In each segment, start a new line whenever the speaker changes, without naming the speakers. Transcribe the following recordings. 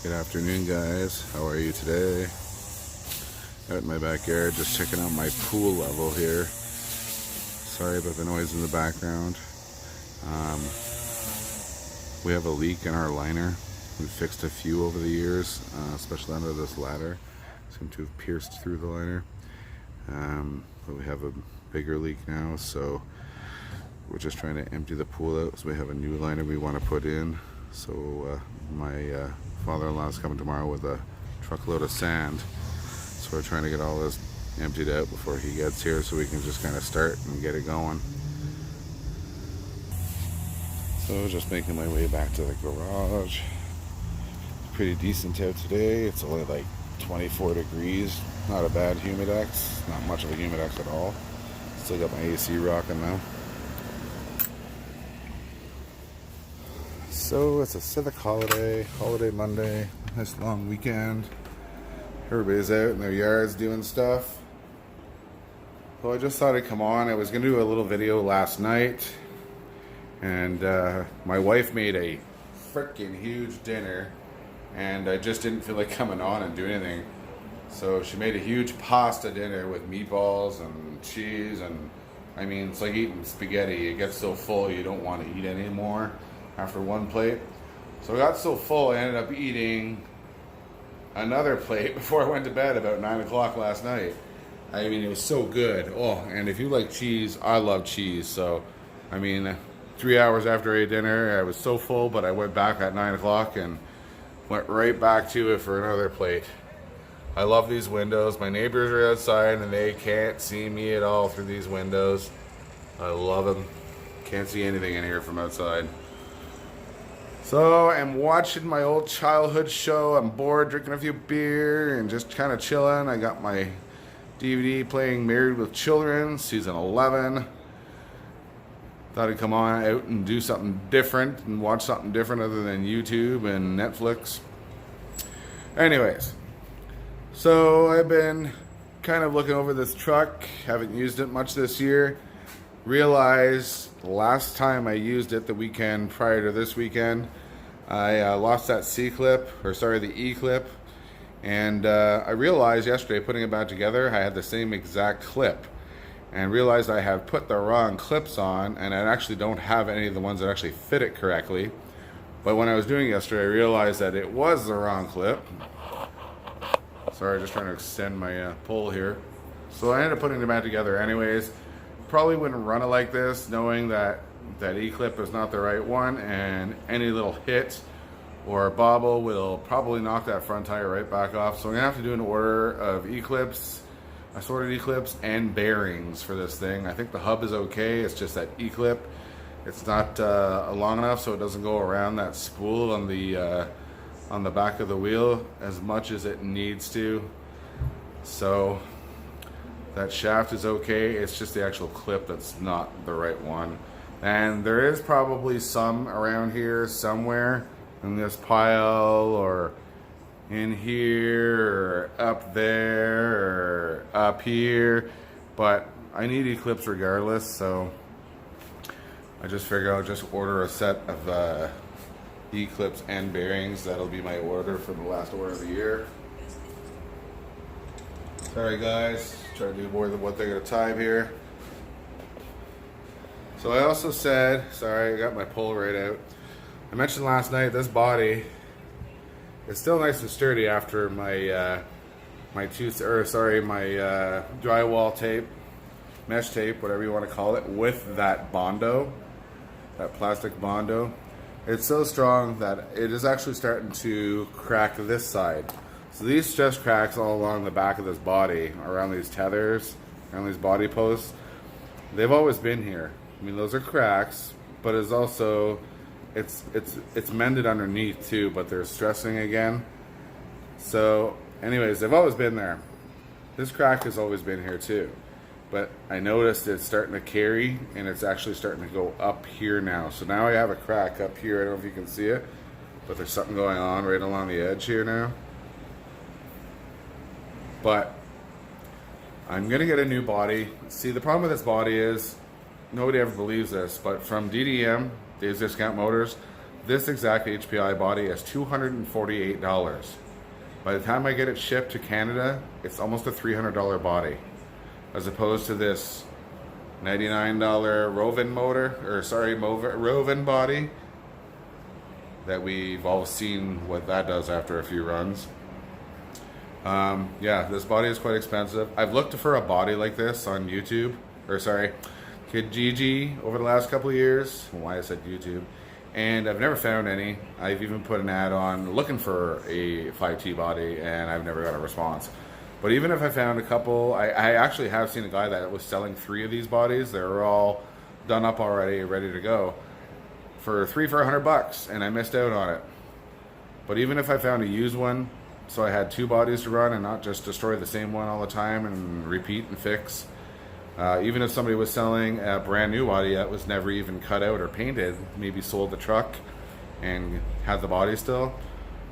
Good afternoon, guys. How are you today? Out in my backyard, just checking out my pool level here. Sorry about the noise in the background. We have a leak in our liner. We've fixed a few over the years, especially under this ladder. Seem to have pierced through the liner. But we have a bigger leak now, so we're just trying to empty the pool out. So we have a new liner we want to put in. So my father-in-law is coming tomorrow with a truckload of sand. So we're trying to get all this emptied out before he gets here so we can just kind of start and get it going. So just making my way back to the garage. Pretty decent out today. It's only like 24 degrees. Not a bad humidex. Not much of a humidex at all. Still got my AC rocking now. So it's a civic holiday, holiday Monday, nice long weekend. Everybody's out in their yards doing stuff. So I just thought I'd come on. I was going to do a little video last night, and my wife made a freaking huge dinner, and I just didn't feel like coming on and doing anything. So she made a huge pasta dinner with meatballs and cheese, and I mean, it's like eating spaghetti. It gets so full you don't want to eat anymore after one plate. So I got so full I ended up eating another plate before I went to bed about 9 o'clock last night. I mean, it was so good. Oh, and if you like cheese, I love cheese. So, I mean, 3 hours after I ate dinner, I was so full, but I went back at 9 o'clock and went right back to it for another plate. I love these windows. My neighbors are outside and they can't see me at all through these windows. I love them. Can't see anything in here from outside. So I'm watching my old childhood show. I'm bored, drinking a few beer and just kind of chilling. I got my DVD playing Married with Children, season 11. Thought I'd come on out and do something different and watch something different other than YouTube and Netflix. Anyways, so I've been kind of looking over this truck. Haven't used it much this year. Realized the last time I used it, the weekend prior to this weekend, I lost that the E-clip, and I realized yesterday putting it back together I had the same exact clip, and realized I have put the wrong clips on, and I actually don't have any of the ones that actually fit it correctly. But when I was doing it yesterday, I realized that it was the wrong clip. Sorry, just trying to extend my pole here. So I ended up putting it back together anyways. Probably wouldn't run it like this knowing that that E-clip is not the right one, and any little hit or bobble will probably knock that front tire right back off. So I'm gonna have to do an order of E-clips, assorted E-clips and bearings for this thing. I think the hub is okay, it's just that E-clip, it's not long enough so it doesn't go around that spool on the back of the wheel as much as it needs to. So that shaft is okay, it's just the actual clip that's not the right one. And there is probably some around here somewhere in this pile or in here or up there or up here, but I need E-clips regardless, so I just figure I'll just order a set of E-clips and bearings. That'll be my order for the last order of the year. Sorry guys, try to do more than one thing at a time here. So I also said, sorry, I got my pole right out. I mentioned last night this body is still nice and sturdy after my drywall tape, mesh tape, whatever you want to call it, with that Bondo, that plastic Bondo. It's so strong that it is actually starting to crack this side. So these stress cracks all along the back of this body, around these tethers, around these body posts, they've always been here. I mean, those are cracks, but it's also, it's mended underneath too, but they're stressing again. So anyways, they've always been there. This crack has always been here too. But I noticed it's starting to carry, and it's actually starting to go up here now. So now I have a crack up here. I don't know if you can see it, but there's something going on right along the edge here now. But I'm gonna get a new body. See, the problem with this body is, nobody ever believes this, but from DDM, Dave's Discount Motors, This exact HPI body is $248. By the time I get it shipped to Canada, it's almost a $300 body, as opposed to this $99 Roven body that we've all seen what that does after a few runs. Yeah, this body is quite expensive. I've looked for a body like this on YouTube, Kijiji, over the last couple of years. Why I said YouTube. And I've never found any. I've even put an ad on looking for a 5T body, and I've never got a response. But even if I found a couple, I actually have seen a guy that was selling 3 of these bodies. They were all done up already, ready to go, for $100, and I missed out on it. But even if I found a used one, so I had 2 bodies to run and not just destroy the same one all the time and repeat and fix. Even if somebody was selling a brand new body that was never even cut out or painted, maybe sold the truck and had the body still,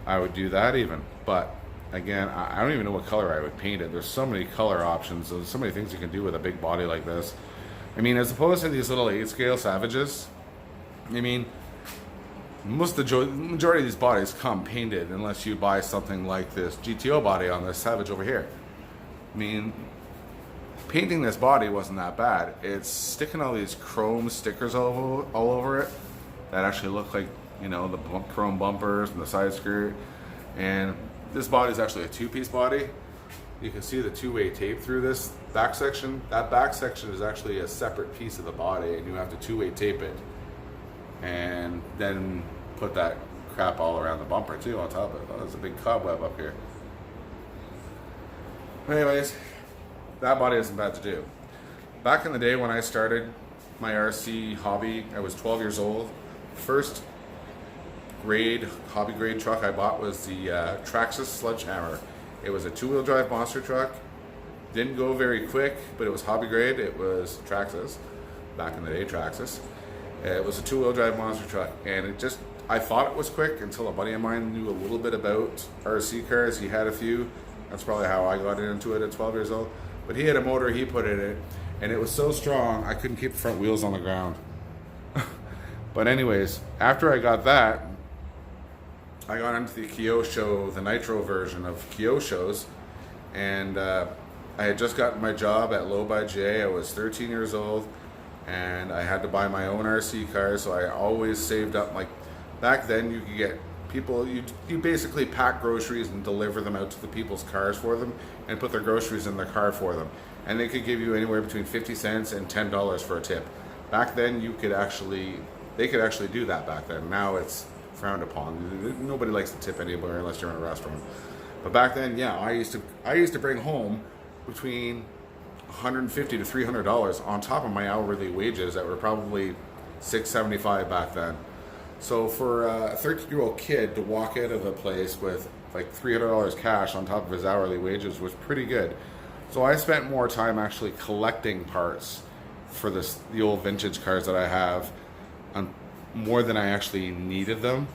I would do that even. But again, I don't even know what color I would paint it. There's so many color options. There's so many things you can do with a big body like this. I mean, as opposed to these little 8-scale Savages, I mean, the majority of these bodies come painted unless you buy something like this GTO body on this Savage over here. I mean, painting this body wasn't that bad. It's sticking all these chrome stickers all over it that actually look like, you know, the chrome bumpers and the side skirt. And this body is actually a 2-piece body. You can see the 2-way tape through this back section. That back section is actually a separate piece of the body, and you have to 2-way tape it. And then put that crap all around the bumper too on top of it. Oh, there's a big cobweb up here. Anyways, that body isn't bad to do. Back in the day when I started my RC hobby, I was 12 years old. First hobby grade truck I bought was the Traxxas Sledgehammer. It was a 2-wheel drive monster truck. Didn't go very quick, but it was hobby grade. It was Traxxas, back in the day, Traxxas. It was a 2-wheel drive monster truck, and I thought it was quick until a buddy of mine knew a little bit about RC cars. He had a few. That's probably how I got into it at 12 years old. But he had a motor he put in it, and it was so strong I couldn't keep the front wheels on the ground. But anyways, after I got that, I got into the Kyosho, the Nitro version of Kyoshos, and I had just gotten my job at Low by J. I was 13 years old, and I had to buy my own RC car, so I always saved up. Like, back then you could get people, you basically pack groceries and deliver them out to the people's cars for them and put their groceries in their car for them, and they could give you anywhere between 50 cents and $10 for a tip. Back then they could actually do that back then. Now it's frowned upon. Nobody likes to tip anywhere unless you're in a restaurant. But back then, yeah, I used to bring home between $150 to $300 on top of my hourly wages that were probably $6.75 back then. So for a 13-year-old kid to walk out of a place with like $300 cash on top of his hourly wages was pretty good. So I spent more time actually collecting parts for the old vintage cars that I have, more than I actually needed them.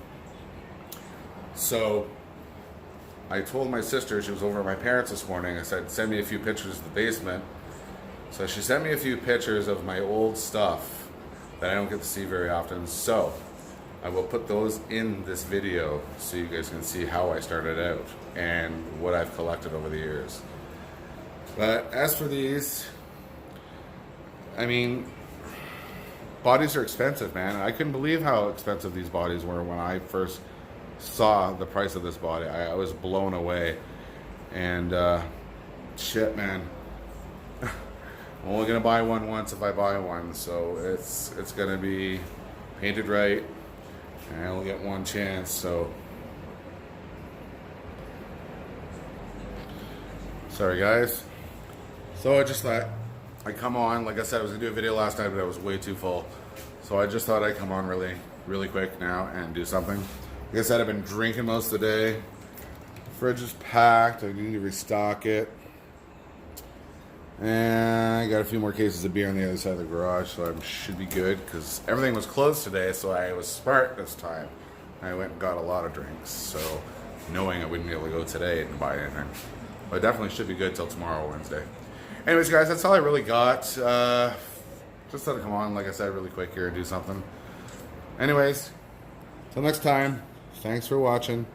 So I told my sister, she was over at my parents this morning, I said, send me a few pictures of the basement. So she sent me a few pictures of my old stuff that I don't get to see very often. So I will put those in this video so you guys can see how I started out and what I've collected over the years. But as for these, I mean, bodies are expensive, man. I couldn't believe how expensive these bodies were when I first saw the price of this body. I was blown away. And shit, man. I'm only gonna buy one once if I buy one, so it's gonna be painted right, and I'll get one chance. So sorry guys. So I just thought I'd come on. Like I said, I was gonna do a video last night, but I was way too full. So I just thought I'd come on really quick now and do something. Like I said, I've been drinking most of the day. Fridge is packed. I need to restock it. And I got a few more cases of beer on the other side of the garage, so I should be good, because everything was closed today, so I was smart this time. I went and got a lot of drinks, so knowing I wouldn't be able to go today and buy anything. But I definitely should be good till tomorrow, Wednesday. Anyways, guys, that's all I really got. Just thought I'd come on, like I said, really quick here and do something. Anyways, Till next time, thanks for watching.